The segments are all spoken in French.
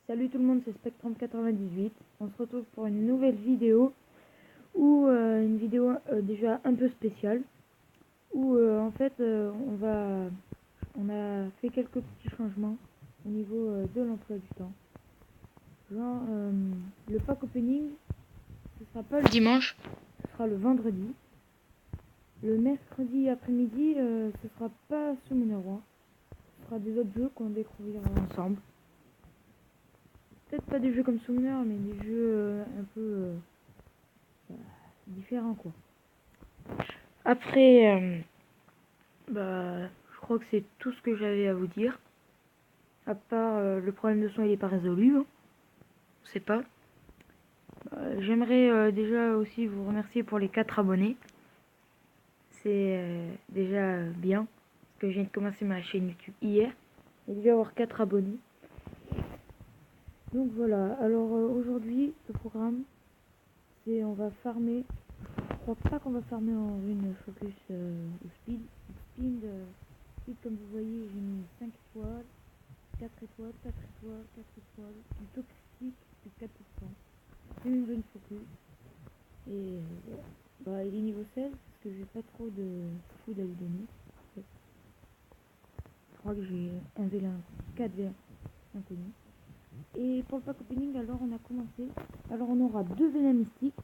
Salut tout le monde, c'est Spectrum98. On se retrouve pour une nouvelle vidéo, ou une vidéo déjà un peu spéciale, où en fait on a fait quelques petits changements au niveau de l'emploi du temps. Genre le pack opening, ce sera pas le dimanche, ce sera le vendredi. Le mercredi après-midi, ce sera pas Summoner War, ce sera des autres jeux qu'on découvrira ensemble. Peut-être pas des jeux comme Summoner, mais des jeux un peu différents quoi. Après, je crois que c'est tout ce que j'avais à vous dire. À part le problème de son, il n'est pas résolu. On sait pas. J'aimerais déjà aussi vous remercier pour les 4 abonnés. C'est déjà bien. Parce que je viens de commencer ma chaîne YouTube hier. Et déjà avoir 4 abonnés. Donc voilà. Alors aujourd'hui, le programme, c'est on va farmer. Je crois pas qu'on va farmer en une focus au speed. Speed, comme vous voyez, j'ai mis 5 étoiles. 4 étoiles, 4 étoiles, 4 étoiles, du toxique, plus 4%. C'est une rune focus. Et voilà. Il est niveau 16 parce que j'ai pas trop de food à lui donner. Je crois que j'ai un V1, 4 V1 inconnus. Et pour le pack opening, alors on a commencé. Alors on aura 2 V1 mystiques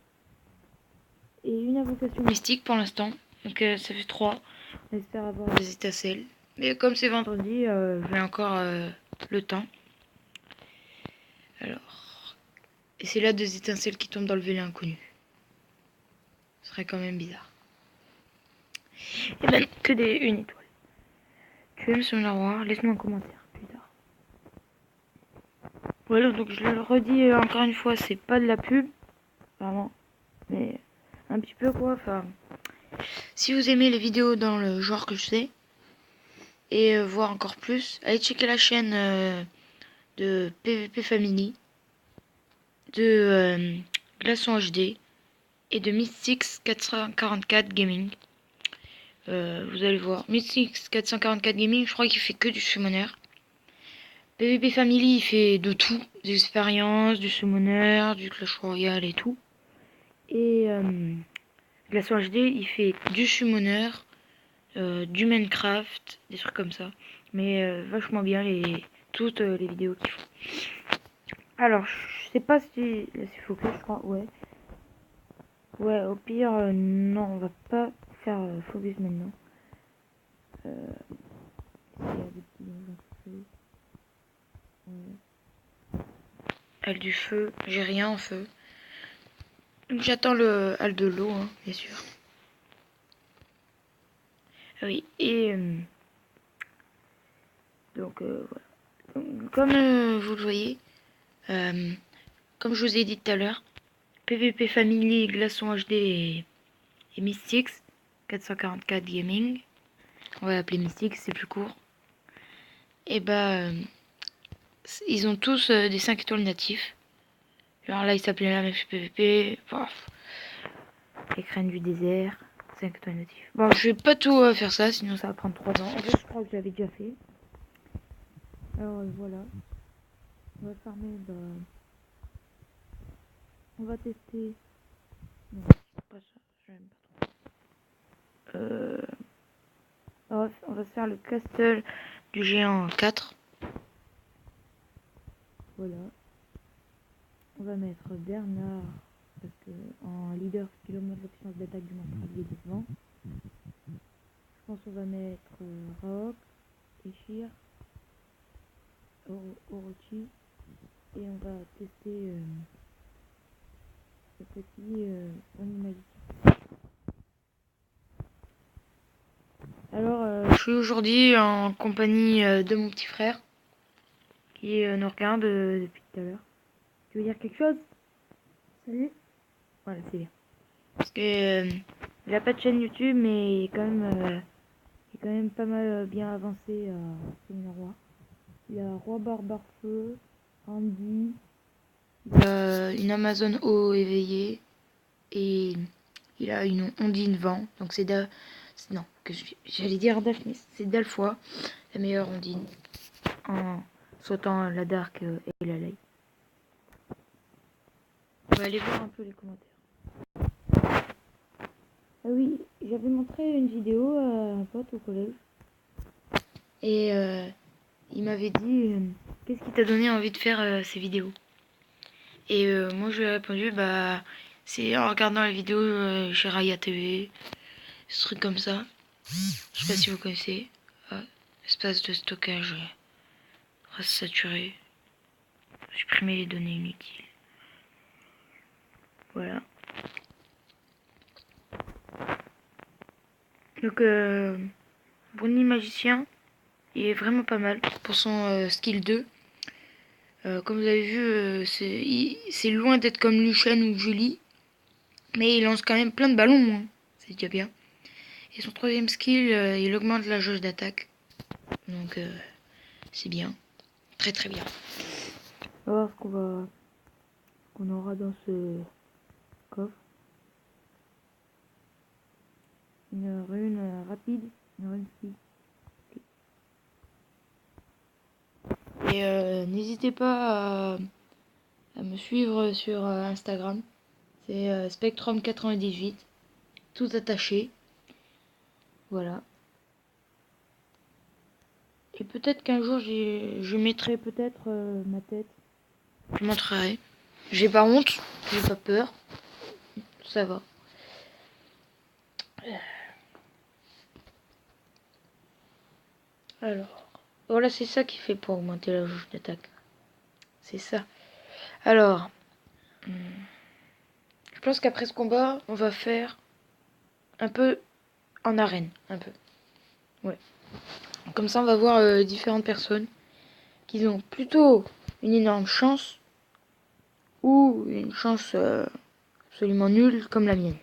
et une invocation mystique pour l'instant. Donc ça fait 3. On espère avoir des étincelles. Mais comme c'est vendredi, j'ai encore le temps. Alors, et c'est là des étincelles qui tombent dans le V1 inconnu. Ce serait quand même bizarre. Et ben, que des une étoile. Tu aimes ce miroir? Laisse-moi un commentaire plus tard. Voilà, donc je le redis encore une fois, c'est pas de la pub, vraiment, mais un petit peu quoi. Enfin, si vous aimez les vidéos dans le genre que je fais et voir encore plus, allez checker la chaîne de PvP Family, de Glaçon HD et de Mystics 444 Gaming. Vous allez voir, Mystics 444 Gaming, je crois qu'il fait que du summoner. PvP Family, il fait de tout, des expériences, du summoner, du Clash Royale et tout. Et Glaçon HD, il fait du summoner, du Minecraft, des trucs comme ça. Mais vachement bien toutes les vidéos qu'il font. Alors, je sais pas si... Là, c'est focus, je crois, ouais. Ouais, au pire, non, on va pas faire focus maintenant. Il y a des petits Halle du feu, j'ai rien en feu. Donc j'attends le halle de l'eau, hein, bien sûr. Ah oui, et donc voilà. Donc, comme vous le voyez, comme je vous ai dit tout à l'heure, PvP Family, Glaçon HD et Mystics 444 Gaming. On va l'appeler Mystics, c'est plus court. Et bah, ils ont tous des 5 étoiles natifs. Genre là, il s'appelait la même PvP. Les crânes du désert. 5 étoiles natifs. Bon, je vais pas tout faire ça, sinon ça va prendre 3 ans. En fait, je crois que j'avais déjà fait. Alors voilà. On va farmer. On va tester. Non, pas ça. J'aime pas trop. On va se faire le castle du géant 4. Voilà. On va mettre Bernard parce que en leader, parce qu'il augmente la puissance d'attaque du monstre allié devant. Je pense qu'on va mettre Raok, Eshir, Orochi et on va tester ce petit animal. Alors, je suis aujourd'hui en compagnie de mon petit frère qui nous regarde depuis tout à l'heure. Tu veux dire quelque chose? Salut. Voilà, c'est bien. Parce que il a pas de chaîne YouTube, mais il est quand même pas mal bien avancé à Summoner Roi. Il y a Roi Barbarfeu, Andy, il a une Amazon eau éveillée et il a une Ondine vent. Donc c'est non, que j'allais dire Daphnis, c'est Dalfoy, la meilleure Ondine en sautant la Dark et la Light. On va aller voir un peu les commentaires. Ah oui, j'avais montré une vidéo à un pote au collège. Et il m'avait dit qu'est-ce qui t'a donné envie de faire ces vidéos? Et moi je lui ai répondu bah c'est en regardant la vidéo chez Raya TV, ce truc comme ça. Je sais pas si vous connaissez. Espace de stockage race saturé. Supprimer les données inutiles. Voilà. Donc Brownie Magicien, il est vraiment pas mal pour son skill 2. Comme vous avez vu, c'est loin d'être comme Lucien ou Julie. Mais il lance quand même plein de ballons. Hein. C'est déjà bien. Et son troisième skill, il augmente la jauge d'attaque. Donc c'est bien. Très très bien. On va voir ce qu'on aura dans ce coffre. Une rune rapide, une rune speed. Et n'hésitez pas à me suivre sur Instagram. C'est Spectrum98. Tout attaché. Voilà. Et peut-être qu'un jour je mettrai peut-être ma tête. Je montrerai. J'ai pas honte, j'ai pas peur. Ça va. Alors, voilà, c'est ça qui fait pour augmenter la jauge d'attaque. C'est ça. Alors, je pense qu'après ce combat, on va faire un peu en arène. Un peu. Ouais. Comme ça, on va voir différentes personnes qui ont plutôt une énorme chance ou une chance absolument nulle comme la mienne.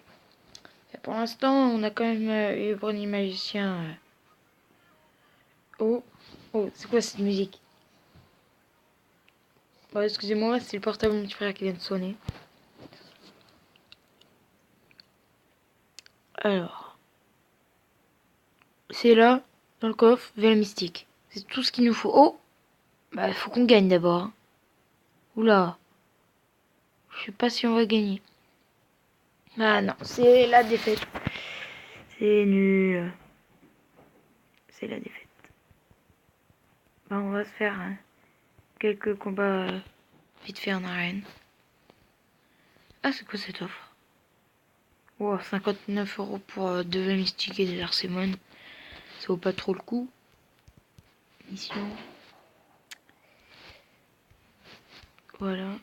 Et pour l'instant, on a quand même eu Brownie Magicien. Oh, oh, c'est quoi cette musique? Bon, excusez-moi, c'est le portable de mon petit frère qui vient de sonner. Alors, c'est là, dans le coffre, Vélo Mystique. C'est tout ce qu'il nous faut. Oh, bah, il faut qu'on gagne d'abord. Hein. Oula, je sais pas si on va gagner. Ah non, c'est la défaite. C'est nul. C'est la défaite. Bah, on va se faire quelques combats vite fait en arène. Ah, c'est quoi cette offre? Oh, 59 € pour 2 Vélo Mystique et des Arcémones. Ça vaut pas trop le coup. Mission. Voilà.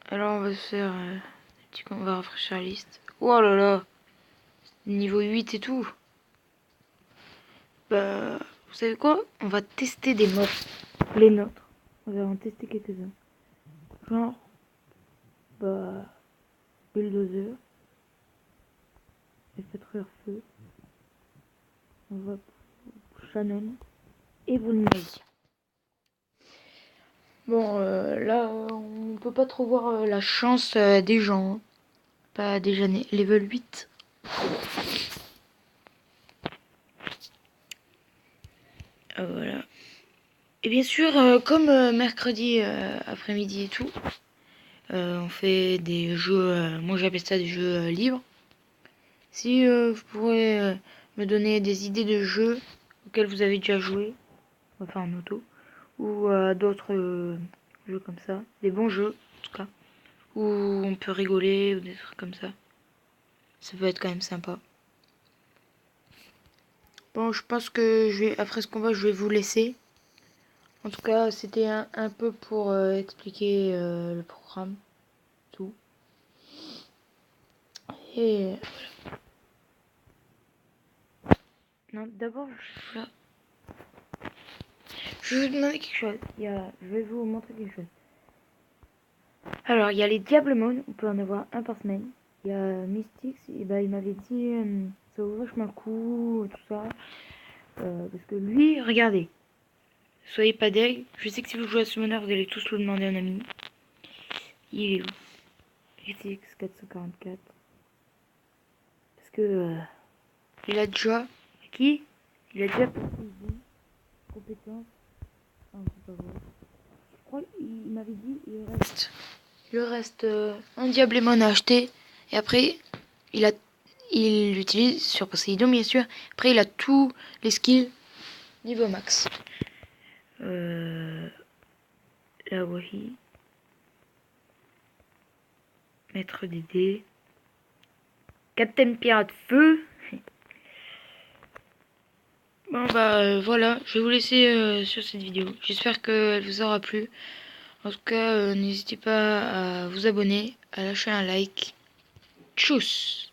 Alors on va se faire on va rafraîchir la liste. Oh là là, niveau 8 et tout. Bah, vous savez quoi? On va tester des modes. Les nôtres. On va en tester quelques-uns. Genre, bah, Bulldozer, Effectueur Feu, on va pour Shannon et Brunei. Bon, là, on peut pas trop voir la chance des gens. Hein. Pas déjà level 8. Voilà. Et bien sûr, comme mercredi après-midi et tout, on fait des jeux, moi j'appelle ça des jeux libres. Si vous pourrez me donner des idées de jeux auxquels vous avez déjà joué, on va faire en auto, ou d'autres jeux comme ça, des bons jeux en tout cas, où on peut rigoler ou des trucs comme ça. Ça peut être quand même sympa. Bon, je pense que après ce combat, je vais vous laisser. En tout cas, c'était un peu pour expliquer le programme, tout. Et non, d'abord, je vais vous demander quelque chose. Je vais vous montrer quelque chose. Alors, il y a les Diablemon, on peut en avoir un par semaine. Il y a Mystics, et bah, il m'avait dit ça vaut vachement le coup, tout ça. Parce que lui, regardez, soyez pas deg. Je sais que si vous jouez à Summoner, vous allez tous le demander à un ami. Il est où? Mystics 444. Parce que il a déjà. Qui? Il a déjà compétence. Ah, on peut pas voir. Je crois qu'il m'avait dit il reste Il reste un Diablemon à acheter. Et après, il l'utilise sur Poséidon, bien sûr. Après, il a tous les skills niveau max. La Wahi. Maître des dés. Captain Pirate Feu. Bon bah voilà, je vais vous laisser sur cette vidéo. J'espère qu'elle vous aura plu. En tout cas, n'hésitez pas à vous abonner, à lâcher un like. Tchuss!